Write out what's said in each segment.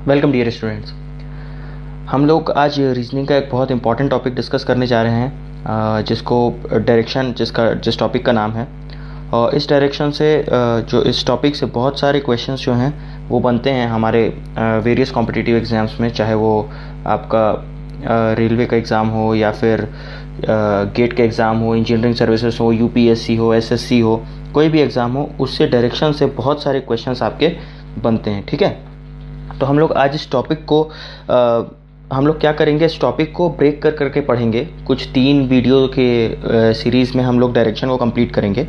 Welcome dear students. हम लोग आज रीजनिंग का एक बहुत इंपॉर्टेंट टॉपिक डिस्कस करने जा रहे हैं, जिसको डायरेक्शन जिस टॉपिक का नाम है। और इस डायरेक्शन से जो इस टॉपिक से बहुत सारे क्वेश्चंस जो हैं वो बनते हैं हमारे वेरियस कॉम्पिटिटिव एग्ज़ाम्स में, चाहे वो आपका रेलवे का एग्ज़ाम हो या फिर गेट का एग्ज़ाम हो, इंजीनियरिंग सर्विसेज हो, यूपीएससी हो, एसएससी हो, कोई भी एग्ज़ाम हो, उससे डायरेक्शन से बहुत सारे क्वेश्चंस आपके बनते हैं। ठीक है, तो हम लोग आज इस टॉपिक को हम लोग क्या करेंगे, इस टॉपिक को ब्रेक कर करके पढ़ेंगे। कुछ 3 वीडियो के सीरीज़ में हम लोग डायरेक्शन को कंप्लीट करेंगे।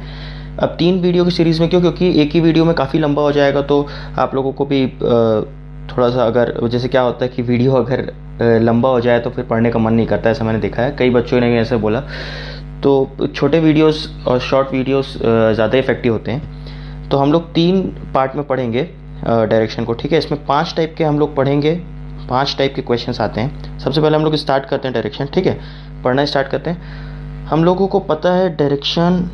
अब 3 वीडियो की सीरीज़ में क्यों? क्योंकि एक ही वीडियो में काफ़ी लंबा हो जाएगा, तो आप लोगों को भी थोड़ा सा, अगर जैसे क्या होता है कि वीडियो अगर लंबा हो जाए तो फिर पढ़ने का मन नहीं करता, ऐसा मैंने देखा है, कई बच्चों ने ऐसे बोला। तो छोटे वीडियोस और शॉर्ट वीडियोस ज़्यादा इफेक्टिव होते हैं। तो हम लोग 3 पार्ट में पढ़ेंगे डायरेक्शन को। ठीक है, इसमें 5 टाइप के हम लोग पढ़ेंगे, 5 टाइप के क्वेश्चंस आते हैं। सबसे पहले हम लोग स्टार्ट करते हैं डायरेक्शन। ठीक है, पढ़ना स्टार्ट करते हैं। हम लोगों को पता है डायरेक्शन,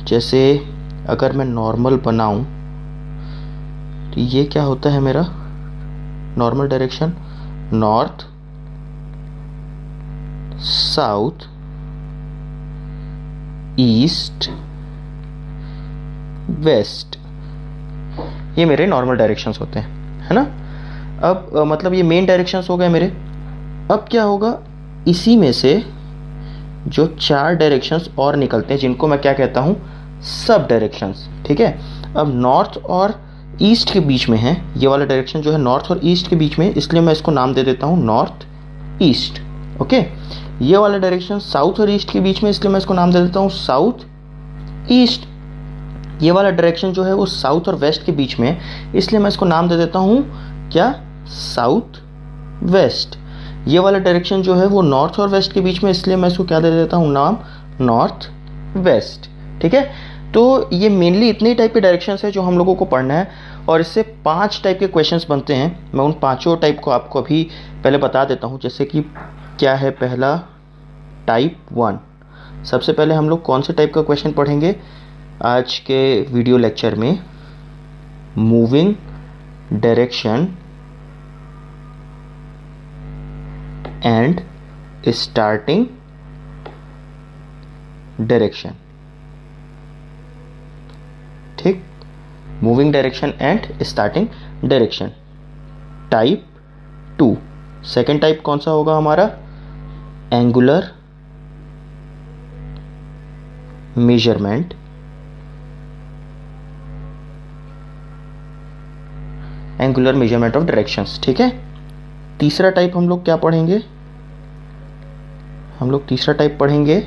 जैसे अगर मैं नॉर्मल बनाऊं तो ये क्या होता है मेरा normal direction, north, south, east, west, ये मेरे नॉर्मल डायरेक्शंस होते हैं, है ना। अब मतलब ये मेन डायरेक्शंस हो गए मेरे। अब क्या होगा, इसी में से जो 4 डायरेक्शंस और निकलते हैं, जिनको मैं क्या कहता हूँ, सब डायरेक्शंस। ठीक है, अब नॉर्थ और ईस्ट के बीच में है ये वाला डायरेक्शन, जो है नॉर्थ और ईस्ट के बीच में, इसलिए मैं इसको नाम दे देता हूँ नॉर्थ ईस्ट। ओके, ये वाला डायरेक्शन साउथ और ईस्ट के बीच में, इसलिए मैं इसको नाम दे देता हूँ साउथ ईस्ट। ये वाला डायरेक्शन जो है वो साउथ और वेस्ट के बीच में है, इसलिए मैं इसको नाम दे देता हूँ क्या, साउथ वेस्ट। ये वाला डायरेक्शन जो है वो नॉर्थ और वेस्ट के बीच में, इसलिए मैं इसको क्या दे देता हूँ, नाम, नॉर्थ वेस्ट। ठीक है, तो ये मेनली इतने टाइप के डायरेक्शंस है जो हम लोगों को पढ़ना है, और इससे 5 टाइप के क्वेश्चंस बनते हैं। मैं उन 5 टाइप को आपको अभी पहले बता देता हूँ। जैसे कि क्या है, पहला टाइप 1। सबसे पहले हम लोग कौन से टाइप का क्वेश्चन पढ़ेंगे आज के वीडियो लेक्चर में, moving direction and starting direction. ठीक, moving direction and starting direction, type 2। Second type कौन सा होगा हमारा, एंगुलर मेजरमेंट ऑफ डायरेक्शंस। ठीक है, तीसरा टाइप हम लोग क्या पढ़ेंगे, हम लोग तीसरा टाइप पढ़ेंगे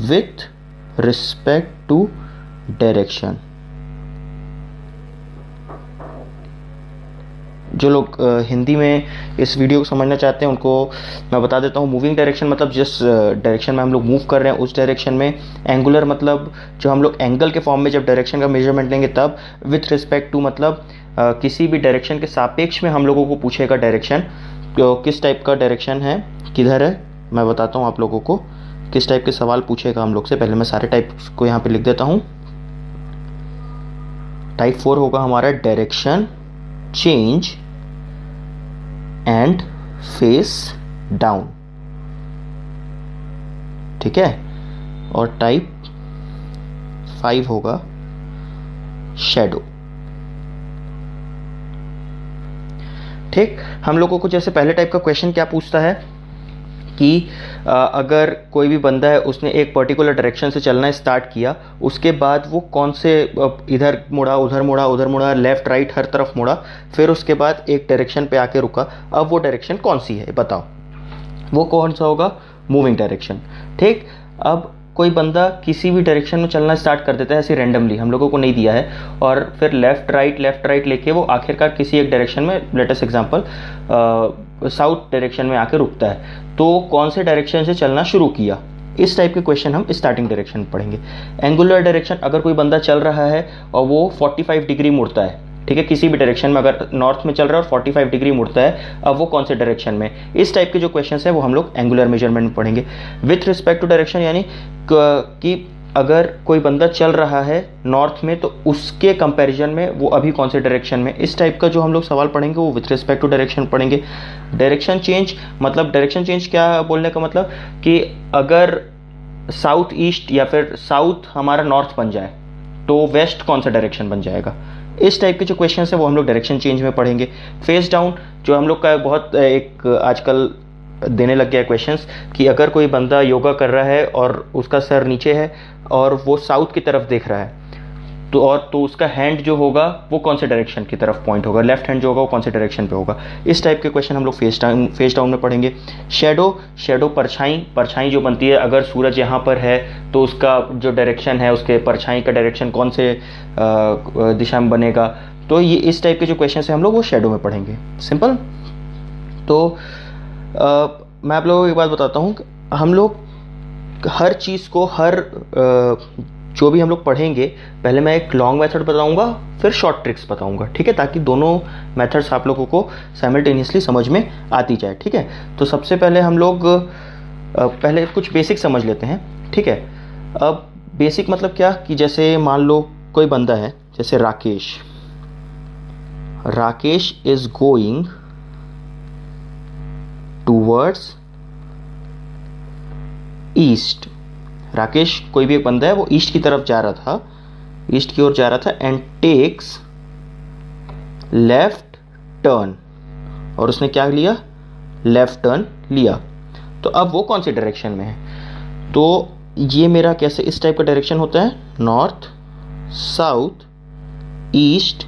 विथ रिस्पेक्ट टू डायरेक्शन। जो लोग हिंदी में इस वीडियो को समझना चाहते हैं उनको मैं बता देता हूँ, मूविंग डायरेक्शन मतलब जिस डायरेक्शन में हम लोग मूव कर रहे हैं उस डायरेक्शन में। एंगुलर मतलब जो हम लोग एंगल के फॉर्म में जब डायरेक्शन का मेजरमेंट लेंगे तब। विथ रिस्पेक्ट टू मतलब किसी भी डायरेक्शन के सापेक्ष में हम लोगों को पूछेगा डायरेक्शन, किस टाइप का डायरेक्शन है, किधर है। मैं बताता हूँ आप लोगों को किस टाइप के सवाल पूछेगा हम लोग से। पहले मैं सारे टाइप को यहाँ पे लिख देता हूँ। टाइप 4 होगा हमारा direction change and face down. ठीक है, और टाइप 5 होगा शैडो। ठीक, हम लोगों को जैसे पहले टाइप का क्वेश्चन क्या पूछता है कि अगर कोई भी बंदा है, उसने एक पर्टिकुलर डायरेक्शन से चलना स्टार्ट किया, उसके बाद वो कौन से इधर मुड़ा, उधर मुड़ा, उधर मुड़ा, लेफ्ट राइट हर तरफ मुड़ा, फिर उसके बाद एक डायरेक्शन पे आके रुका। अब वो डायरेक्शन कौन सी है बताओ, वो कौन सा होगा, मूविंग डायरेक्शन। ठीक, अब कोई बंदा किसी भी डायरेक्शन में चलना स्टार्ट कर देता है ऐसे रैंडमली, हम लोगों को नहीं दिया है, और फिर लेफ्ट राइट लेके वो आखिरकार किसी एक डायरेक्शन में, लेटेस्ट एग्जांपल साउथ डायरेक्शन में आके रुकता है, तो कौन से डायरेक्शन से चलना शुरू किया। इस टाइप के क्वेश्चन हम स्टार्टिंग डायरेक्शन में पढ़ेंगे। एंगुलर डायरेक्शन, अगर कोई बंदा चल रहा है और वो 45 डिग्री मुड़ता है, ठीक है, किसी भी डायरेक्शन में, अगर नॉर्थ में चल रहा है और 45 डिग्री मुड़ता है, अब वो कौन से डायरेक्शन में। इस टाइप के जो क्वेश्चन है वो हम लोग एंगुलर मेजरमेंट में पढ़ेंगे। विथ रिस्पेक्ट टू डायरेक्शन यानी कि अगर कोई बंदा चल रहा है नॉर्थ में तो उसके कंपैरिजन में वो अभी कौन से डायरेक्शन में, इस टाइप का जो हम लोग सवाल पढ़ेंगे वो विथ रिस्पेक्ट टू डायरेक्शन पढ़ेंगे। डायरेक्शन चेंज मतलब, डायरेक्शन चेंज क्या बोलने का मतलब कि अगर साउथ ईस्ट या फिर साउथ हमारा नॉर्थ बन जाए तो वेस्ट कौन सा डायरेक्शन बन जाएगा, इस टाइप के जो क्वेश्चन है वो हम लोग डायरेक्शन चेंज में पढ़ेंगे। फेस डाउन जो हम लोग का बहुत एक आजकल देने लग गया है क्वेश्चंस कि अगर कोई बंदा योगा कर रहा है और उसका सर नीचे है और वो साउथ की तरफ देख रहा है तो उसका हैंड जो होगा वो कौन से डायरेक्शन की तरफ पॉइंट होगा, लेफ्ट हैंड जो होगा वो कौन से डायरेक्शन पे होगा। इस टाइप के क्वेश्चन हम लोग फेस डाउन में पढ़ेंगे। शेडो परछाई जो बनती है, अगर सूरज यहाँ पर है तो उसका जो डायरेक्शन है उसके परछाई का डायरेक्शन कौन से दिशा में बनेगा। तो ये इस टाइप के जो क्वेश्चन है हम लोग वो शेडो में पढ़ेंगे। सिंपल। तो मैं आप लोगों को एक बात बताता हूँ, हम लोग हर चीज़ को जो भी हम लोग पढ़ेंगे पहले मैं एक लॉन्ग मेथड बताऊंगा फिर शॉर्ट ट्रिक्स बताऊंगा, ठीक है, ताकि दोनों मेथड्स आप लोगों को साइमल्टेनियसली समझ में आती जाए, ठीक है। तो सबसे पहले हम लोग पहले कुछ बेसिक समझ लेते हैं, ठीक है। अब बेसिक मतलब क्या कि जैसे मान लो कोई बंदा है, जैसे Rakesh is going towards east. Rakesh कोई भी एक बंदा है वो ईस्ट की तरफ जा रहा था, ईस्ट की ओर जा रहा था एंड टेक्स लेफ्ट टर्न, और उसने क्या लिया, लेफ्ट टर्न लिया। तो अब वो कौन सी डायरेक्शन में है, तो ये मेरा कैसे इस टाइप का डायरेक्शन होता है, नॉर्थ साउथ ईस्ट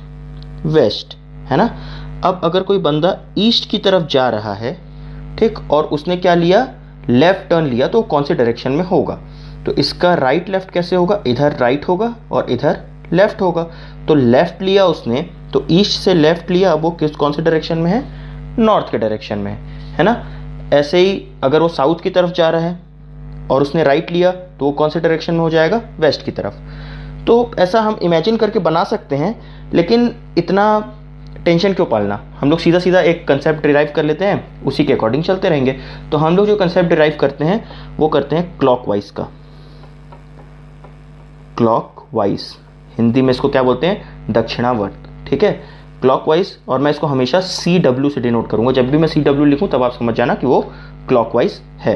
वेस्ट, है ना। अब अगर कोई बंदा ईस्ट की तरफ जा रहा है, ठीक, और उसने क्या लिया, लेफ्ट टर्न लिया, तो कौन से डायरेक्शन में होगा। तो इसका राइट लेफ्ट कैसे होगा, इधर राइट होगा और इधर लेफ्ट होगा। तो लेफ्ट लिया उसने, तो ईस्ट से लेफ्ट लिया, अब वो कौन से डायरेक्शन में है, नॉर्थ के डायरेक्शन में है ना। ऐसे ही अगर वो साउथ की तरफ जा रहा है और उसने राइट लिया तो वो कौन से डायरेक्शन में हो जाएगा, वेस्ट की तरफ। तो ऐसा हम इमेजिन करके बना सकते हैं, लेकिन इतना टेंशन क्यों पालना, हम लोग सीधा सीधा एक कंसेप्ट डिराइव कर लेते हैं, उसी के अकॉर्डिंग चलते रहेंगे। तो हम लोग जो कंसेप्ट डिराइव करते हैं वो करते हैं क्लॉकवाइज का। क्लॉकवाइज हिंदी में इसको क्या बोलते हैं, दक्षिणावर्त, ठीक है, क्लॉकवाइज। और मैं इसको हमेशा CW से डिनोट करूंगा, जब भी मैं CW लिखूं तब आप समझ जाना कि वो क्लॉकवाइज है।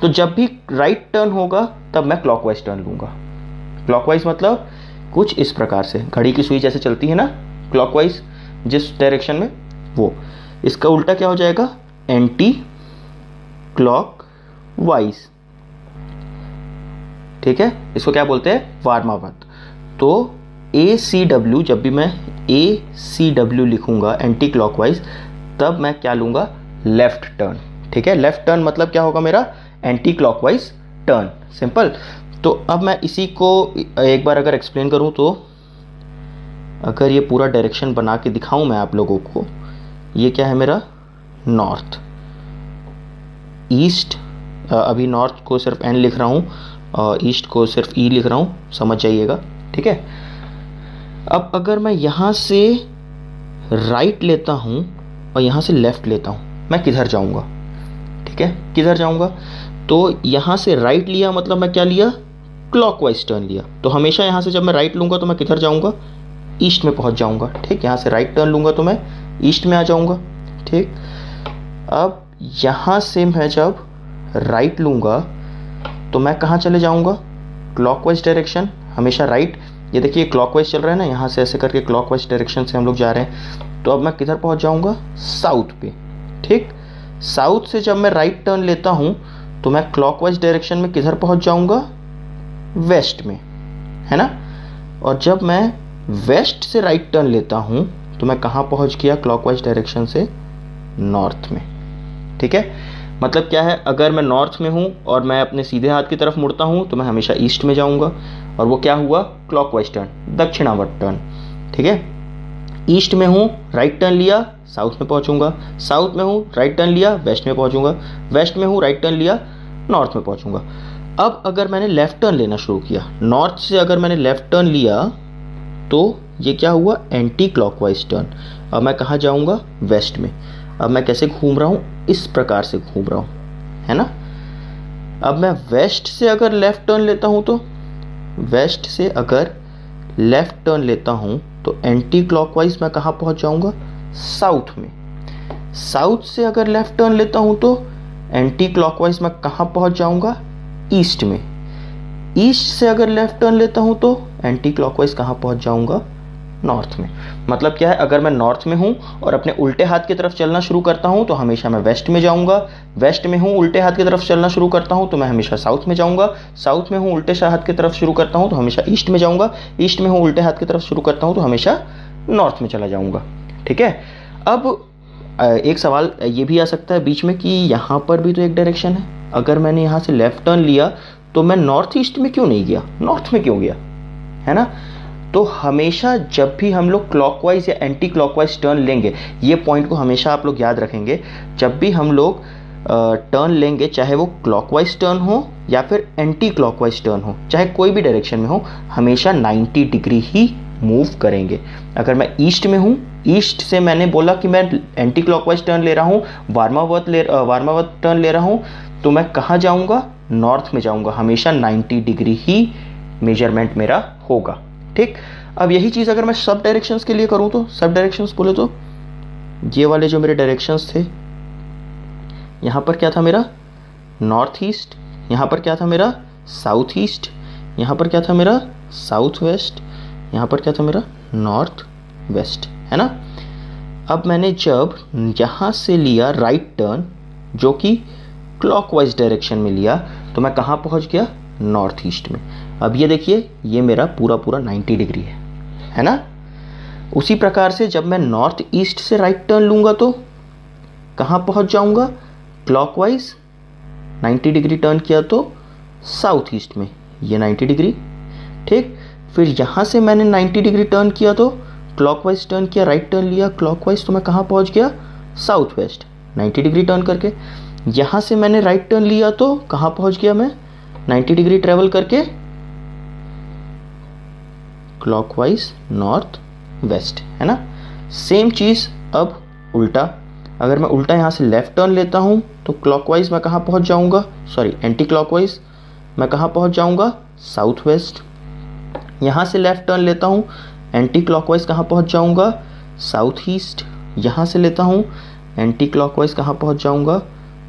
तो जब भी राइट टर्न होगा तब मैं क्लॉकवाइज टर्न लूंगा। क्लॉकवाइज मतलब कुछ इस प्रकार से, घड़ी की सुई जैसे चलती है ना क्लॉकवाइज जिस डायरेक्शन में, वो इसका उल्टा क्या हो जाएगा, एंटी क्लॉकवाइज, ठीक है, इसको क्या बोलते हैं, वार्मावर्त। तो ACW, जब भी मैं ACW लिखूंगा एंटी क्लॉकवाइज, तब मैं क्या लूंगा, लेफ्ट टर्न, ठीक है। लेफ्ट टर्न मतलब क्या होगा मेरा, एंटी क्लॉकवाइज टर्न। सिंपल। तो अब मैं इसी को एक बार अगर एक्सप्लेन करूं, तो अगर ये पूरा डायरेक्शन बना के दिखाऊं मैं आप लोगों को, ये क्या है मेरा, नॉर्थ ईस्ट, अभी नॉर्थ को सिर्फ N लिख रहा हूं और ईस्ट को सिर्फ E लिख रहा हूं, समझ जाइएगा, ठीक है। अब अगर मैं यहां से राइट लेता हूं और यहां से लेफ्ट लेता हूं, मैं किधर जाऊंगा, ठीक है, किधर जाऊंगा। तो यहां से राइट लिया मतलब मैं क्या लिया, क्लॉकवाइज टर्न लिया। तो हमेशा यहां से जब मैं राइट लूंगा तो मैं किधर जाऊंगा, ईस्ट में पहुंच जाऊंगा, ठीक। यहां से राइट टर्न लूंगा तो मैं ईस्ट में आ जाऊंगा, ठीक। अब यहां से मैं जब राइट लूंगा तो मैं कहां चले जाऊंगा, क्लॉकवाइज डायरेक्शन, हमेशा राइट। ये देखिए क्लॉकवाइज चल रहा है ना, यहां से ऐसे करके क्लॉकवाइज डायरेक्शन से हम लोग जा रहे हैं। तो अब मैं किधर पहुंच जाऊंगा, साउथ पे, ठीक। साउथ से जब मैं राइट टर्न लेता हूं तो मैं क्लॉकवाइज डायरेक्शन में किधर पहुंच जाऊंगा, वेस्ट में, है ना। और जब मैं वेस्ट से राइट टर्न लेता हूं तो मैं कहां पहुंच गया, क्लॉकवाइज डायरेक्शन से नॉर्थ में, ठीक है। मतलब क्या है, अगर मैं नॉर्थ में हूं और मैं अपने सीधे हाथ की तरफ मुड़ता हूं तो मैं हमेशा ईस्ट में जाऊंगा, और वो क्या हुआ, क्लॉकवाइज टर्न, दक्षिणावर्त टर्न, ठीक है। ईस्ट में हूं, राइट टर्न लिया, साउथ में पहुंचूंगा। साउथ में हूं, राइट टर्न लिया, वेस्ट में पहुंचूंगा। वेस्ट में हूं, राइट टर्न लिया, नॉर्थ में पहुंचूंगा। अब अगर मैंने लेफ्ट टर्न लेना शुरू किया, नॉर्थ से अगर मैंने लेफ्ट टर्न लिया तो ये क्या हुआ, एंटी क्लॉकवाइज टर्न। अब मैं कहाँ जाऊंगा, वेस्ट में। अब मैं कैसे घूम रहा हूँ, इस प्रकार से घूम रहा हूँ, है ना। अब मैं वेस्ट से अगर लेफ्ट टर्न लेता हूँ तो वेस्ट से अगर लेफ्ट टर्न लेता हूं तो एंटी क्लॉकवाइज मैं कहां पहुंच जाऊंगा? साउथ में। साउथ से अगर लेफ्ट टर्न लेता हूं तो एंटी क्लॉकवाइज मैं कहां पहुंच जाऊंगा? ईस्ट में। ईस्ट से अगर लेफ्ट टर्न लेता हूं तो एंटी क्लॉकवाइज कहां पहुंच जाऊंगा? नॉर्थ में। मतलब क्या है, अगर मैं नॉर्थ में हूं और अपने उल्टे हाथ की तरफ चलना शुरू करता हूं तो हमेशा मैं वेस्ट में जाऊंगा। वेस्ट में हूं, उल्टे हाथ की तरफ चलना शुरू करता हूं तो मैं हमेशा साउथ में जाऊंगा। साउथ में हूं, उल्टे हाथ की तरफ शुरू करता हूं तो हमेशा ईस्ट में जाऊंगा। ईस्ट में हूं, उल्टे हाथ की तरफ शुरू करता हूं तो हमेशा नॉर्थ में चला जाऊंगा। ठीक है। अब एक सवाल ये भी आ सकता है बीच में कि यहां पर भी तो एक डायरेक्शन है। अगर मैंने यहां से लेफ्ट टर्न लिया तो मैं नॉर्थ ईस्ट में क्यों नहीं गया, नॉर्थ में क्यों गया, है ना? तो हमेशा जब भी हम लोग क्लॉकवाइज या एंटी क्लॉकवाइज टर्न लेंगे, ये पॉइंट को हमेशा आप लोग याद रखेंगे। जब भी हम लोग टर्न लेंगे, चाहे वो क्लॉकवाइज टर्न हो या फिर एंटी क्लॉकवाइज टर्न हो, चाहे कोई भी डायरेक्शन में हो, हमेशा 90 डिग्री ही मूव करेंगे। अगर मैं ईस्ट में हूँ, ईस्ट से मैंने बोला कि मैं एंटी क्लॉकवाइज टर्न ले रहा हूँ, वार्मावर्त टर्न ले रहा हूँ, तो मैं कहाँ जाऊँगा? नॉर्थ में जाऊँगा। हमेशा 90 डिग्री ही मेजरमेंट मेरा होगा। ठीक। अब यही चीज़ अगर मैं सब डायरेक्शंस के लिए करूँ तो, सब डायरेक्शंस बोले तो ये वाले जो मेरे डायरेक्शंस थे, यहाँ पर क्या था मेरा? North east. यहाँ पर क्या था मेरा? South east. यहाँ पर क्या था मेरा? South west. यहाँ पर क्या था मेरा? नॉर्थ वेस्ट, है ना? अब मैंने जब यहाँ से लिया राइट टर्न, जो कि क्लॉकवाइज डायरेक्शन में लिया, तो मैं कहाँ पहुँच गया? नॉर्थ ईस्ट में। अब ये देखिए, ये मेरा पूरा 90 डिग्री है ना? उसी प्रकार से जब मैं नॉर्थ ईस्ट से राइट टर्न लूँगा तो कहाँ पहुँच जाऊँगा? क्लॉकवाइज 90 डिग्री टर्न किया तो साउथ ईस्ट में, ये 90 डिग्री। ठीक। फिर यहाँ से मैंने 90 डिग्री टर्न किया तो क्लॉकवाइज टर्न किया, राइट टर्न लिया क्लॉकवाइज, तो मैं कहाँ पहुँच गया? साउथ वेस्ट, 90 डिग्री टर्न करके। यहाँ से मैंने राइट टर्न लिया तो कहाँ पहुँच गया मैं? 90 डिग्री ट्रेवल करके क्लॉकवाइज नॉर्थ वेस्ट, है ना? सेम चीज़ अब उल्टा। अगर मैं उल्टा यहाँ से लेफ्ट टर्न लेता हूँ तो क्लॉकवाइज मैं कहाँ पहुँच जाऊँगा? सॉरी, एंटी क्लॉकवाइज मैं कहाँ पहुँच जाऊँगा? South west. यहाँ से लेफ्ट टर्न लेता हूँ, एंटी क्लॉकवाइज कहाँ पहुँच जाऊँगा? South east. यहाँ से लेता हूँ, एंटी क्लॉकवाइज कहाँ पहुँच जाऊँगा?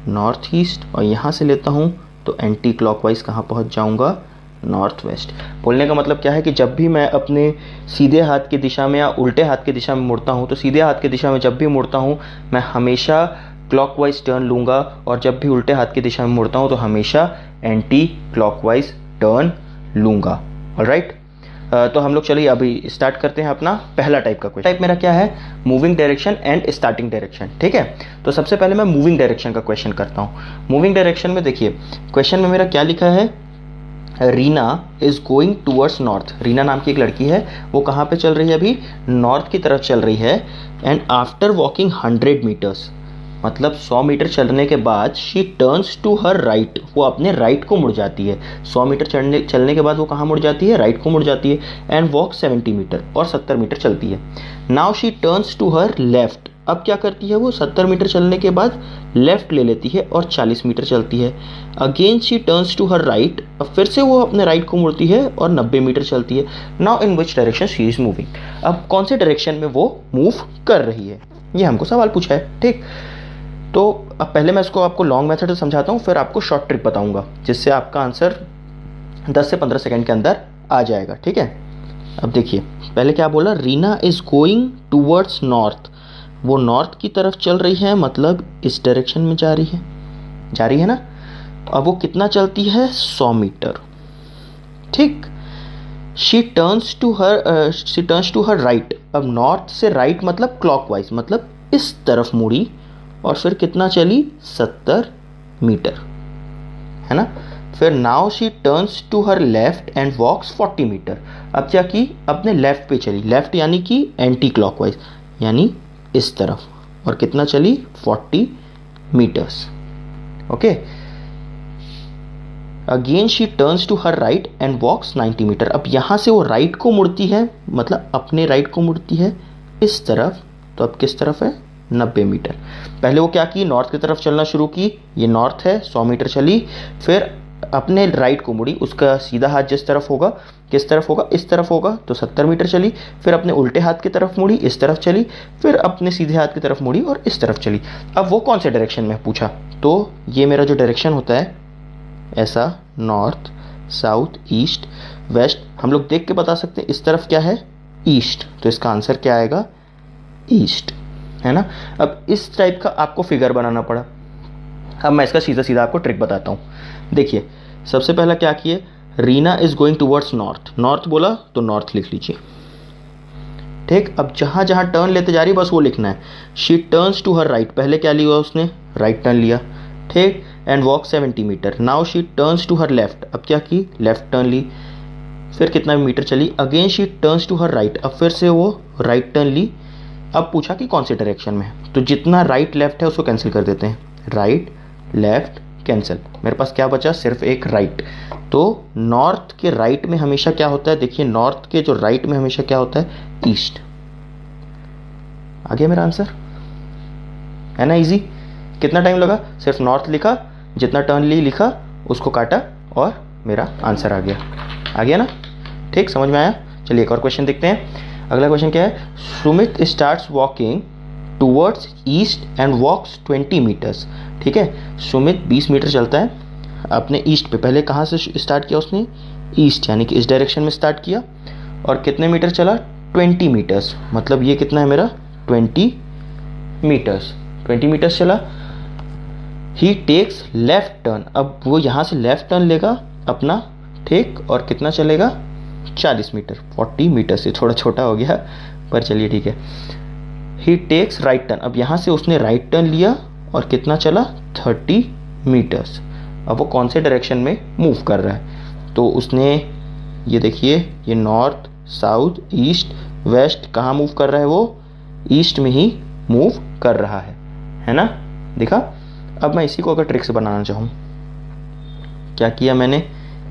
North east. और यहाँ से लेता हूँ तो एंटी क्लॉकवाइज कहाँ पहुँच जाऊँगा? North west. बोलने का मतलब क्या है कि जब भी मैं अपने सीधे हाथ की दिशा में या उल्टे हाथ की दिशा में मुड़ता हूँ, तो सीधे हाथ की दिशा में जब भी मुड़ता हूँ मैं हमेशा क्लॉकवाइज टर्न लूँगा, और जब भी उल्टे हाथ की दिशा में मुड़ता हूँ तो हमेशा एंटी क्लॉकवाइज टर्न लूँगा। ऑलराइट। तो हम लोग चलिए अभी स्टार्ट करते हैं अपना पहला टाइप का क्वेश्चन। टाइप मेरा क्या है? Moving direction and starting direction. ठीक है। तो सबसे पहले मैं मूविंग डायरेक्शन का क्वेश्चन करता हूँ। मूविंग डायरेक्शन में देखिए, क्वेश्चन में मेरा क्या लिखा है? Reena is going towards north. Reena नाम की एक लड़की है, वो कहाँ पे चल रही है? अभी नॉर्थ की तरफ चल रही है। एंड आफ्टर वॉकिंग 100 मीटर्स, मतलब 100 मीटर चलने के बाद, she turns to her right, वो अपने राइट को मुड़ जाती है। 100 मीटर चलने के बाद वो कहाँ मुड़ जाती है? राइट को मुड़ जाती है। एंड वॉक 70 मीटर, और 70 मीटर चलती है। Now she turns to her left. अब क्या करती है वो? 70 मीटर चलने के बाद लेफ्ट ले लेती है और 40 मीटर चलती है। Again she turns to her right, अब फिर से वो अपने राइट को मुड़ती है और 90 मीटर चलती है। Now in which direction she is moving. अब कौन से डायरेक्शन में वो मूव कर रही है, ये हमको सवाल पूछा है। ठीक। तो अब पहले मैं इसको आपको लॉन्ग मेथड समझाता हूँ, फिर आपको शॉर्ट ट्रिक बताऊंगा, जिससे आपका आंसर 10 से 15 सेकंड के अंदर आ जाएगा। ठीक है। अब देखिए, पहले क्या बोला? Reena is going towards north, वो नॉर्थ की तरफ चल रही है, मतलब इस डायरेक्शन में जा रही है ना? अब वो कितना चलती है? 100 मीटर। ठीक। She turns to her right. अब नॉर्थ से राइट मतलब क्लॉकवाइज, मतलब इस तरफ मुड़ी, और फिर कितना चली? 70 मीटर, है ना? फिर now she turns to her left and walks 40 metre. अब क्या की? अपने लेफ्ट पे चली, लेफ्ट यानी कि एंटी क्लॉकवाइज, यानी इस तरफ, और कितना चली? 40 metres. Okay. Again she turns to her right and walks 90 metre. अब यहां से वो राइट को मुड़ती है, मतलब अपने राइट को मुड़ती है इस तरफ, तो अब किस तरफ है? 90 मीटर। पहले वो क्या की? नॉर्थ की तरफ चलना शुरू की, ये नॉर्थ है, 100 मीटर चली, फिर अपने राइट को मुड़ी, उसका सीधा हाथ जिस तरफ होगा, किस तरफ होगा, इस तरफ होगा, तो 70 मीटर चली। फिर अपने उल्टे हाथ की तरफ मुड़ी, इस तरफ चली। फिर अपने सीधे हाथ की तरफ मुड़ी और इस तरफ चली। अब वो कौन से डायरेक्शन में पूछा, तो ये मेरा जो डायरेक्शन होता है ऐसा, नॉर्थ, साउथ, ईस्ट, वेस्ट, हम लोग देख के बता सकते हैं इस तरफ क्या है, ईस्ट, तो इसका आंसर क्या आएगा, ईस्ट, है ना। अब इस टाइप का आपको फिगर बनाना पड़ा। अब मैं इसका सीधा सीधा आपको ट्रिक बताता हूँ। देखिए, सबसे पहला क्या किए, Reena is going towards north, north बोला तो नॉर्थ लिख लीजिए, ठीक। अब जहाँ जहाँ टर्न लेते जा रही है बस वो लिखना है। She turns to her right, पहले क्या लिया उसने, राइट टर्न लिया, ठीक, and walk 70 metre. Now she turns to her left, अब क्या की, लेफ्ट टर्न ली, फिर कितना मीटर चली, again she turns to her right, अब फिर से वो राइट टर्न ली। अब पूछा कि कौन से डायरेक्शन में, तो जितना राइट लेफ्ट है उसको कैंसिल कर देते हैं, राइट लेफ्ट कैंसिल, मेरे पास क्या बचा, सिर्फ एक राइट। तो नॉर्थ के राइट में हमेशा क्या होता है, देखिए नॉर्थ के जो राइट में हमेशा क्या होता है, ईस्ट। आ गया मेरा आंसर, है ना, इजी। कितना टाइम लगा, सिर्फ नॉर्थ लिखा, जितना टर्न ली लिखा, उसको काटा और मेरा आंसर आ गया ना, ठीक, समझ में आया। चलिए एक और क्वेश्चन देखते हैं। अगला क्वेश्चन क्या है, Sumit starts walking towards east and walks 20 metres, ठीक है। सुमित 20 मीटर चलता है अपने ईस्ट पे, पहले कहाँ से स्टार्ट किया उसने, ईस्ट, यानी कि इस डायरेक्शन में स्टार्ट किया, और कितने मीटर चला, 20 मीटर्स, मतलब ये कितना है मेरा, 20 मीटर्स चला। ही टेक्स लेफ्ट टर्न, अब वो यहाँ से लेफ्ट टर्न लेगा अपना, ठीक, और कितना चलेगा, 40 मीटर, 40 मीटर से थोड़ा छोटा हो गया पर चलिए ठीक है। ही टेक्स राइट टर्न, अब यहाँ से उसने राइट टर्न लिया और कितना चला, 30 मीटर्स। अब वो कौन से डायरेक्शन में मूव कर रहा है, तो उसने ये देखिए, ये नॉर्थ, साउथ, ईस्ट, वेस्ट, कहाँ मूव कर रहा है, वो ईस्ट में ही मूव कर रहा है ना, देखा। अब मैं इसी को अगर ट्रिक से बनाना चाहूँ, क्या किया मैंने,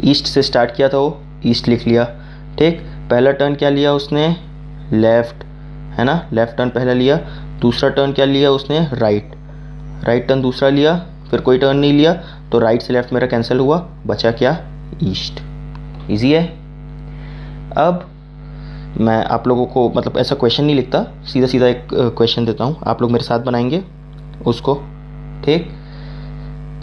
ईस्ट से स्टार्ट किया था, वो ईस्ट लिख लिया, ठीक। पहला टर्न क्या लिया उसने, लेफ्ट, है ना, लेफ्ट टर्न पहला लिया। दूसरा टर्न क्या लिया उसने, राइट टर्न दूसरा लिया, फिर कोई टर्न नहीं लिया, तो राइट से लेफ्ट मेरा कैंसिल हुआ, बचा क्या, ईस्ट। इजी है। अब मैं आप लोगों को मतलब ऐसा क्वेश्चन नहीं लिखता, सीधा सीधा एक क्वेश्चन देता हूँ, आप लोग मेरे साथ बनाएंगे उसको, ठीक।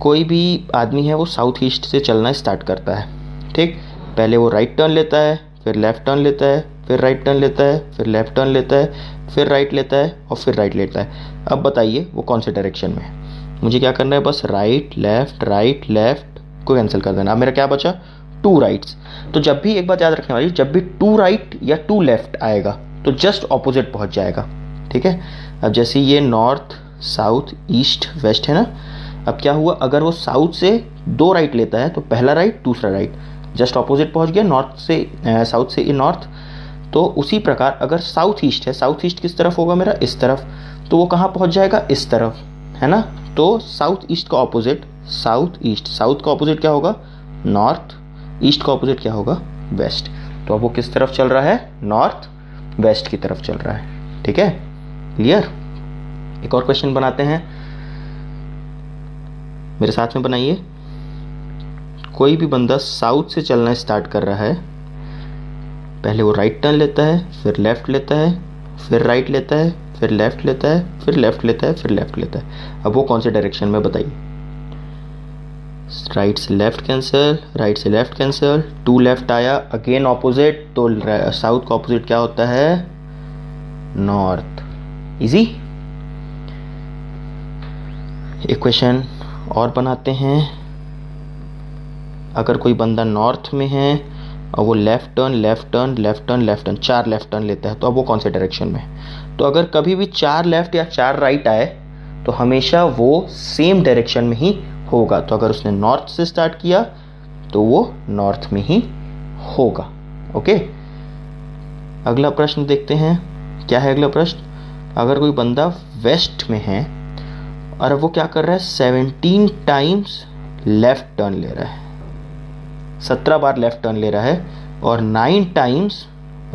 कोई भी आदमी है वो साउथ ईस्ट से चलना स्टार्ट करता है, ठीक। पहले वो राइट टर्न लेता है, फिर लेफ्ट टर्न लेता है, फिर राइट टर्न लेता है, फिर लेफ्ट टर्न लेता है, फिर राइट लेता है और फिर राइट लेता है। अब बताइए वो कौन से डायरेक्शन में है, मुझे क्या करना है, बस राइट लेफ्ट को कैंसिल कर देना। अब मेरा क्या बचा, 2 राइट्स। तो जब भी, एक बात याद रखने वाली, जब भी 2 राइट या 2 लेफ्ट आएगा तो जस्ट ऑपोजिट पहुंच जाएगा, ठीक है। अब जैसे ये नॉर्थ, साउथ, ईस्ट, वेस्ट है ना, अब क्या हुआ, अगर वो साउथ से 2 राइट लेता है तो पहला राइट दूसरा राइट, जस्ट ऑपोजिट पहुंच गया, नॉर्थ से साउथ से नॉर्थ। तो उसी प्रकार अगर साउथ ईस्ट है, साउथ ईस्ट किस तरफ होगा मेरा, इस तरफ, तो वो कहाँ पहुंच जाएगा, इस तरफ, है ना। तो साउथ ईस्ट का ऑपोजिट साउथ ईस्ट, साउथ का ऑपोजिट क्या होगा, नॉर्थ, ईस्ट का ऑपोजिट क्या होगा, वेस्ट। तो अब वो किस तरफ चल रहा है, नॉर्थ वेस्ट की तरफ चल रहा है, ठीक है, क्लियर। एक और क्वेश्चन बनाते हैं, मेरे साथ में बनाइए। कोई भी बंदा साउथ से चलना स्टार्ट कर रहा है, पहले वो राइट टर्न लेता है, फिर लेफ्ट लेता है, फिर राइट लेता है, फिर लेफ्ट लेता है, फिर लेफ्ट लेता है, फिर लेफ्ट लेता है। अब वो कौन से डायरेक्शन में बताइए, राइट से लेफ्ट कैंसिल, राइट से लेफ्ट कैंसिल, 2 लेफ्ट आया, अगेन ऑपोजिट, तो साउथ का ऑपोजिट क्या होता है, नॉर्थ। इजी। एक क्वेश्चन और बनाते हैं। अगर कोई बंदा नॉर्थ में है और वो लेफ्ट टर्न 4 लेफ्ट टर्न लेता है, तो अब वो कौन से डायरेक्शन में है, तो अगर कभी भी 4 लेफ्ट या 4 राइट आए तो हमेशा वो सेम डायरेक्शन में ही होगा। तो अगर उसने नॉर्थ से स्टार्ट किया तो वो नॉर्थ में ही होगा, ओके। अगला प्रश्न देखते हैं, क्या है अगला प्रश्न। अगर कोई बंदा वेस्ट में है और वो क्या कर रहा है, 17 टाइम्स लेफ्ट टर्न ले रहा है, 17 बार लेफ्ट टर्न ले रहा है, और 9 टाइम्स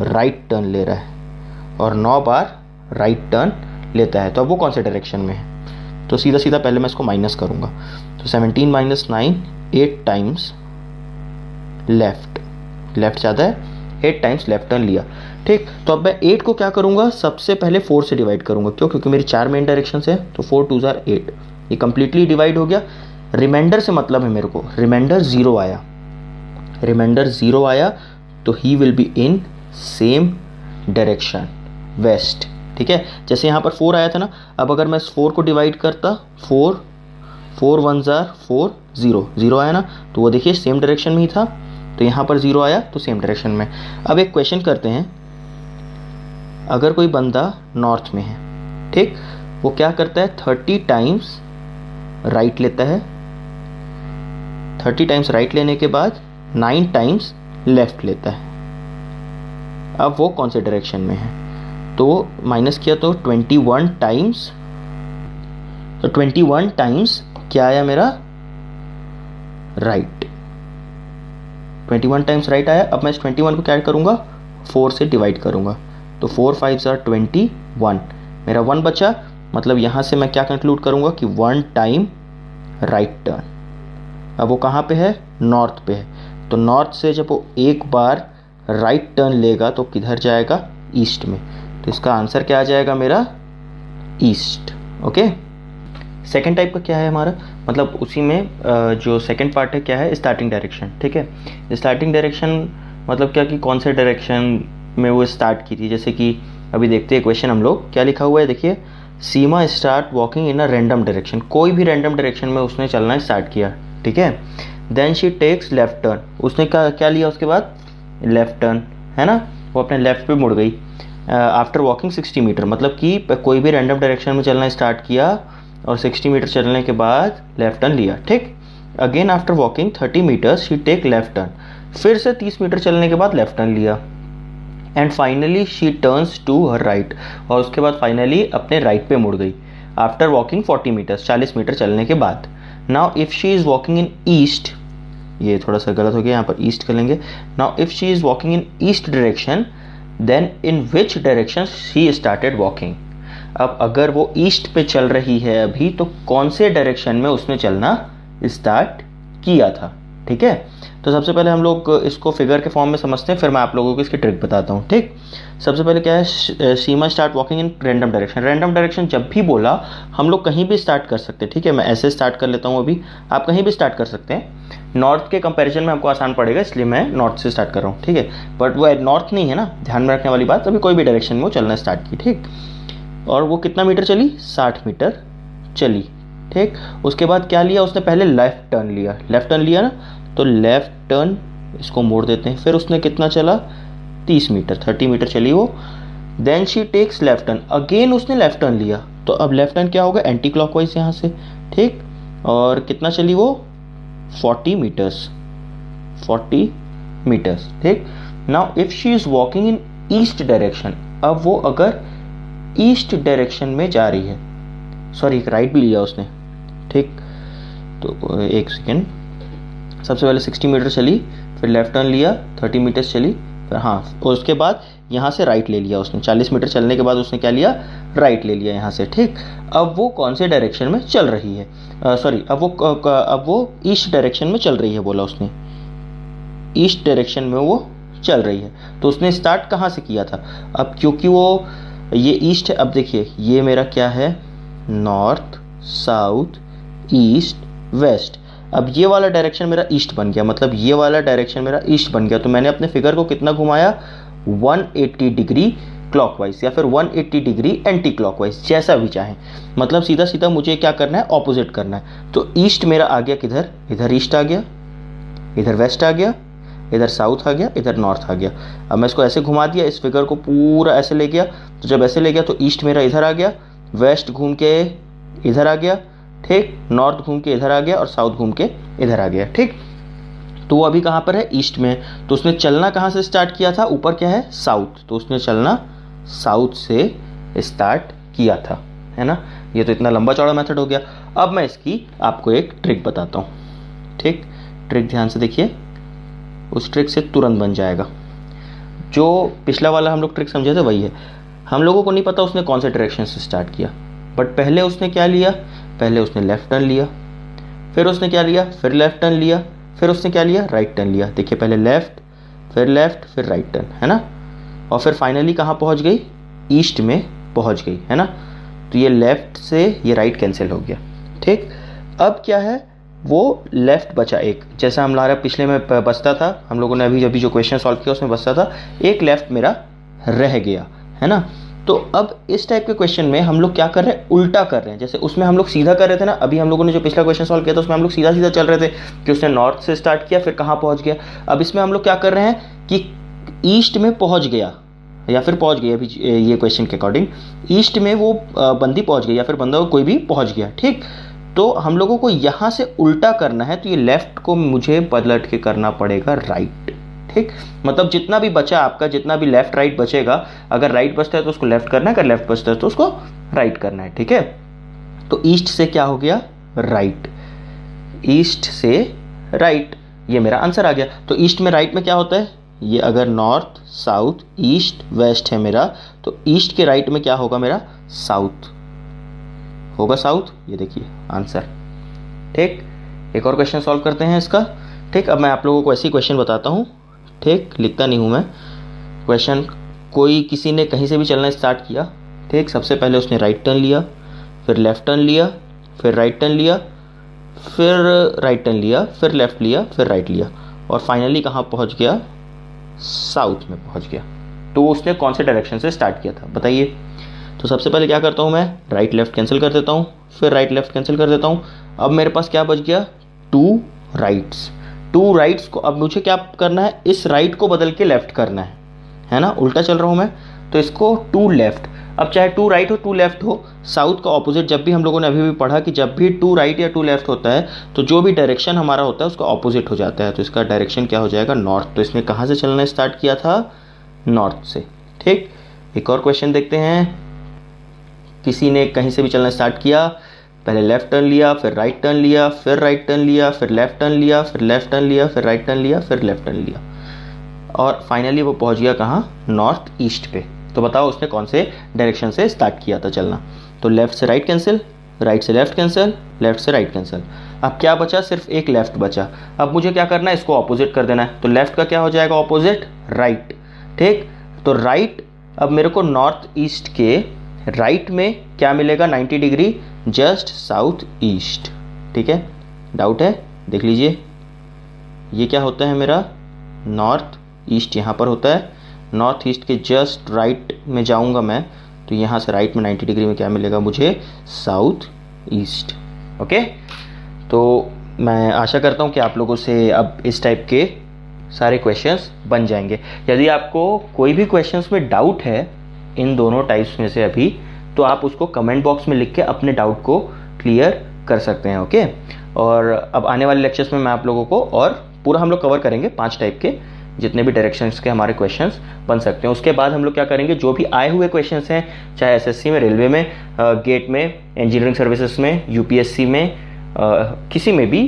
राइट टर्न ले रहा है, और 9 बार राइट टर्न लेता है, तो अब वो कौन से डायरेक्शन में है। तो सीधा सीधा पहले मैं इसको माइनस करूंगा, तो 17 - 9 8 टाइम्स लेफ्ट ज़्यादा है, 8 टाइम्स लेफ्ट टर्न लिया। ठीक, तो अब मैं 8 को क्या करूँगा, सबसे पहले 4 से डिवाइड करूँगा। क्यों? क्योंकि मेरी 4 मेन डायरेक्शन है, तो 4 2 ज़ार 8, ये कंप्लीटली डिवाइड हो गया। रिमाइंडर से मतलब है मेरे को, रिमाइंडर 0 आया, तो he will be in same direction, west. ठीक है, जैसे यहाँ पर 4 आया था ना, अब अगर मैं इस 4 को डिवाइड करता, 4 1 ज़ार 4, 0 आया ना, तो वो देखिए सेम डायरेक्शन में ही था, तो यहाँ पर 0 आया तो सेम डायरेक्शन में। अब एक क्वेश्चन करते हैं, अगर कोई बंदा नॉर्थ में है, ठीक, वो क्या करता है, 30 टाइम्स राइट लेता है, 30 टाइम्स राइट लेने के बाद 9 टाइम्स लेफ्ट लेता है। अब वो कौन से डायरेक्शन में है, तो माइनस किया तो 21 टाइम्स, तो 21 टाइम्स क्या आया मेरा, राइट, 21 टाइम्स राइट आया। अब मैं इस 21 को क्या करूँगा, 4 से डिवाइड करूँगा, तो 4 5 ज़ार 21, मेरा 1 बचा, मतलब यहाँ से मैं क्या कंक्लूड करूँगा कि 1 टाइम राइट टर्न। अब वो कहाँ पे है, नॉर्थ पे है, तो नॉर्थ से जब वो एक बार राइट टर्न लेगा तो किधर जाएगा, ईस्ट में, तो इसका आंसर क्या आ जाएगा मेरा, ईस्ट। ओके, सेकेंड टाइप का क्या है हमारा, मतलब उसी में जो सेकेंड पार्ट है क्या है, स्टार्टिंग डायरेक्शन। ठीक है, स्टार्टिंग डायरेक्शन मतलब क्या कि कौन से डायरेक्शन में वो स्टार्ट की थी। जैसे कि अभी देखते हैं क्वेश्चन हम लोग क्या लिखा हुआ है, देखिए, Seema start walking in a random direction, कोई भी रैंडम डायरेक्शन में उसने चलना स्टार्ट किया। ठीक है, then she takes left turn, उसने क्या लिया उसके बाद, लेफ्ट टर्न, है ना, वो अपने लेफ्ट पे मुड़ गई। आफ्टर वॉकिंग 60 मीटर, मतलब कि कोई भी रैंडम डायरेक्शन में चलना स्टार्ट किया और 60 मीटर चलने के बाद लेफ्ट टर्न लिया। ठीक, again after walking 30 metres she take left turn, फिर से 30 मीटर चलने के बाद लेफ्ट टर्न लिया। And finally she turns to her right, और उसके बाद फाइनली अपने राइट पे मुड़ गई आफ्टर वॉकिंग 40 मीटर्स, 40 मीटर चलने के बाद। Now if she is walking in east, ये थोड़ा सा गलत हो गया, यहाँ पर ईस्ट कर लेंगे। Now if she is walking in east direction, then in which direction she started walking. अब अगर वो ईस्ट पे चल रही है अभी, तो कौन से डायरेक्शन में उसने चलना स्टार्ट किया था। ठीक है, तो सबसे पहले हम लोग इसको फिगर के फॉर्म में समझते हैं, फिर मैं आप लोगों को इसकी ट्रिक बताता हूँ। ठीक, सबसे पहले क्या है, Seema start walking in random direction. Random direction जब भी बोला हम लोग कहीं भी स्टार्ट कर सकते हैं। ठीक है, मैं ऐसे स्टार्ट कर लेता हूँ, अभी आप कहीं भी स्टार्ट कर सकते हैं। नॉर्थ के कंपैरिजन में आपको आसान पड़ेगा, इसलिए मैं नॉर्थ से स्टार्ट कर रहा हूँ। ठीक है, बट वो नॉर्थ नहीं है ना, ध्यान में रखने वाली बात, अभी कोई भी डायरेक्शन में वो चलना स्टार्ट की। ठीक, और वो कितना मीटर चली, 60 मीटर चली। ठीक, उसके बाद क्या लिया उसने, पहले लेफ्ट टर्न लिया ना, तो लेफ्ट टर्न, इसको मोड़ देते हैं। फिर उसने कितना चला, 30 मीटर, 30 मीटर चली वो। Then she takes left turn, अगेन उसने लेफ्ट टर्न लिया, तो अब लेफ्ट टर्न क्या होगा, एंटी क्लॉकवाइज यहाँ से। ठीक, और कितना चली वो, 40 मीटर्स। ठीक, now if she is walking in east direction, अब वो अगर ईस्ट डायरेक्शन में जा रही है, सॉरी एक राइट भी लिया उसने। ठीक, तो एक सेकेंड, सबसे पहले 60 मीटर चली, फिर लेफ्ट टर्न लिया, 30 मीटर्स चली, फिर हाँ, और उसके बाद यहाँ से राइट ले लिया उसने, 40 मीटर चलने के बाद उसने क्या लिया, राइट ले लिया यहाँ से। ठीक, अब वो कौन से डायरेक्शन में चल रही है, अब वो ईस्ट डायरेक्शन में चल रही है, बोला उसने ईस्ट डायरेक्शन में वो चल रही है। तो उसने स्टार्ट कहाँ से किया था, अब क्योंकि वो ये ईस्ट है, अब देखिए ये मेरा क्या है, नॉर्थ, साउथ, ईस्ट, वेस्ट। अब ये वाला डायरेक्शन मेरा ईस्ट बन गया, मतलब ये वाला डायरेक्शन मेरा ईस्ट बन गया, तो मैंने अपने फिगर को कितना घुमाया, 180 डिग्री क्लॉकवाइज या फिर 180 डिग्री एंटी क्लॉकवाइज, जैसा भी चाहे, मतलब सीधा सीधा मुझे क्या करना है, ऑपोजिट करना है। तो ईस्ट मेरा आ गया किधर, इधर ईस्ट आ गया, इधर वेस्ट आ गया, इधर साउथ आ गया, इधर नॉर्थ आ गया। अब मैं इसको ऐसे घुमा दिया, इस फिगर को पूरा ऐसे ले गया, तो जब ऐसे ले गया तो ईस्ट मेरा इधर आ गया, वेस्ट घूम के इधर आ गया, ठीक, नॉर्थ घूम के इधर आ गया और साउथ घूम के इधर आ गया। ठीक, तो वो अभी कहाँ पर है, ईस्ट में। तो उसने चलना कहाँ से स्टार्ट किया था, ऊपर क्या है, साउथ, तो उसने चलना साउथ से स्टार्ट किया था, है ना। ये तो इतना लंबा चौड़ा मेथड हो गया। अब मैं इसकी आपको एक ट्रिक बताता हूँ। ठीक, ट्रिक ध्यान से देखिए, उस ट्रिक से तुरंत बन जाएगा। जो पिछला वाला हम लोग ट्रिक समझे थे वही है। हम लोगों को नहीं पता उसने कौन से डायरेक्शन से स्टार्ट किया, बट पहले उसने क्या लिया, पहले उसने लेफ्ट टर्न लिया, फिर उसने क्या लिया, फिर लेफ्ट टर्न लिया, फिर उसने क्या लिया, राइट टर्न लिया। देखिए पहले लेफ्ट फिर राइट टर्न, है ना, और फिर फाइनली कहाँ पहुँच गई, ईस्ट में पहुँच गई, है ना। तो ये लेफ्ट से ये राइट कैंसिल हो गया, ठीक। अब क्या है, वो लेफ्ट बचा एक, जैसा हमारा पिछले में बचता था, हम लोगों ने अभी जो क्वेश्चन सॉल्व किया उसमें बचता था, एक लेफ्ट मेरा रह गया, है ना। तो अब इस टाइप के क्वेश्चन में हम लोग क्या कर रहे हैं, उल्टा कर रहे हैं। जैसे उसमें हम लोग सीधा कर रहे थे ना, अभी हम लोगों ने जो पिछला क्वेश्चन सॉल्व किया था उसमें हम लोग सीधा सीधा चल रहे थे कि उसने नॉर्थ से स्टार्ट किया फिर कहाँ पहुँच गया। अब इसमें हम लोग क्या कर रहे हैं कि ईस्ट में पहुँच गया या फिर पहुँच गया, अभी ये क्वेश्चन के अकॉर्डिंग ईस्ट में वो बंदी पहुँच गई या फिर बंदा कोई भी पहुँच गया, ठीक। तो हम लोगों को यहाँ से उल्टा करना है, तो ये लेफ्ट को मुझे पलट के करना पड़ेगा राइट, ठीक। मतलब जितना भी बचा आपका, जितना भी लेफ्ट राइट बचेगा, अगर राइट बचता है तो उसको लेफ्ट करना है, अगर लेफ्ट बचता है तो उसको राइट करना है, ठीक है। तो ईस्ट से क्या हो गया, राइट, ईस्ट से राइट, ये मेरा आंसर आ गया। तो ईस्ट में राइट में क्या होता है, ये अगर नॉर्थ साउथ ईस्ट वेस्ट है मेरा, तो ईस्ट के राइट में क्या होगा मेरा, साउथ होगा, साउथ, ये देखिए आंसर, ठीक। एक और क्वेश्चन सॉल्व करते हैं इसका, ठीक। अब मैं आप लोगों को ऐसे ही क्वेश्चन बताता हूँ, ठीक, लिखता नहीं हूँ मैं क्वेश्चन। कोई किसी ने कहीं से भी चलना स्टार्ट किया, ठीक। सबसे पहले उसने राइट टर्न लिया, फिर लेफ्ट टर्न लिया, फिर राइट टर्न लिया, फिर राइट टर्न लिया, फिर लेफ्ट लिया, फिर राइट लिया, और फाइनली कहाँ पहुँच गया, साउथ में पहुँच गया। तो उसने कौन से डायरेक्शन से स्टार्ट किया था बताइए। तो सबसे पहले क्या करता हूँ मैं, राइट लेफ्ट कैंसिल कर देता हूँ, फिर राइट लेफ्ट कैंसिल कर देता हूँ। अब मेरे पास क्या बच गया, टू राइट्स को अब मुझे क्या करना है, इस राइट को बदल के लेफ्ट करना है ना, उल्टा चल रहा हूँ मैं, तो इसको टू लेफ्ट। अब चाहे टू राइट हो टू लेफ्ट हो, साउथ का ऑपोजिट, जब भी हम लोगों ने अभी भी पढ़ा कि जब भी टू राइट या टू लेफ्ट होता है तो जो भी डायरेक्शन हमारा होता है उसका ऑपोजिट हो जाता है। तो इसका डायरेक्शन क्या हो जाएगा, नॉर्थ। तो इसने कहाँ से चलना स्टार्ट किया था, नॉर्थ से, ठीक। एक और क्वेश्चन देखते हैं। किसी ने कहीं से भी चलना स्टार्ट किया, पहले लेफ्ट टर्न लिया, फिर राइट टर्न लिया, फिर राइट टर्न लिया, फिर लेफ्ट टर्न लिया, फिर लेफ्ट टर्न लिया, फिर राइट टर्न लिया, फिर लेफ्ट टर्न लिया, और फाइनली वो पहुंच गया कहाँ, नॉर्थ ईस्ट पे। तो बताओ उसने कौन से डायरेक्शन से स्टार्ट किया था चलना। तो लेफ्ट से राइट कैंसिल, राइट से लेफ्ट कैंसिल, लेफ्ट से राइट कैंसिल। अब क्या बचा, सिर्फ एक लेफ्ट बचा। अब मुझे क्या करना है, इसको ऑपोजिट कर देना है। तो लेफ्ट का क्या हो जाएगा ऑपोजिट, राइट, ठीक। तो राइट, अब मेरे को नॉर्थ ईस्ट के राइट में क्या मिलेगा, 90 डिग्री, जस्ट साउथ ईस्ट, ठीक है। डाउट है देख लीजिए, ये क्या होता है मेरा, नॉर्थ ईस्ट यहाँ पर होता है। नॉर्थ ईस्ट के जस्ट राइट में जाऊँगा मैं, तो यहाँ से राइट में 90 डिग्री में क्या मिलेगा मुझे, साउथ ईस्ट, ओके। तो मैं आशा करता हूँ कि आप लोगों से अब इस टाइप के सारे क्वेश्चंस बन जाएंगे। यदि आपको कोई भी क्वेश्चंस में डाउट है इन दोनों टाइप्स में से अभी, तो आप उसको कमेंट बॉक्स में लिख के अपने डाउट को क्लियर कर सकते हैं, ओके। और अब आने वाले लेक्चर्स में मैं आप लोगों को और पूरा हम लोग कवर करेंगे 5 टाइप के जितने भी डायरेक्शंस के हमारे क्वेश्चंस बन सकते हैं। उसके बाद हम लोग क्या करेंगे, जो भी आए हुए क्वेश्चंस हैं, चाहे एसएससी में, रेलवे में, गेट में, इंजीनियरिंग सर्विसेज में, यूपीएससी में, किसी में भी,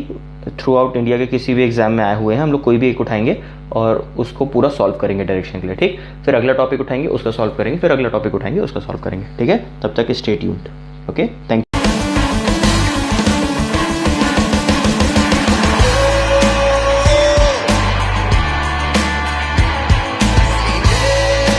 थ्रू आउट इंडिया के किसी भी एग्जाम में आए हुए हैं, हम लोग कोई भी एक उठाएंगे और उसको पूरा सॉल्व करेंगे डायरेक्शन के लिए, ठीक। फिर अगला टॉपिक उठाएंगे उसका सॉल्व करेंगे, फिर अगला टॉपिक उठाएंगे उसका सॉल्व करेंगे, ठीक है। तब तक stay tuned, okay, thank you.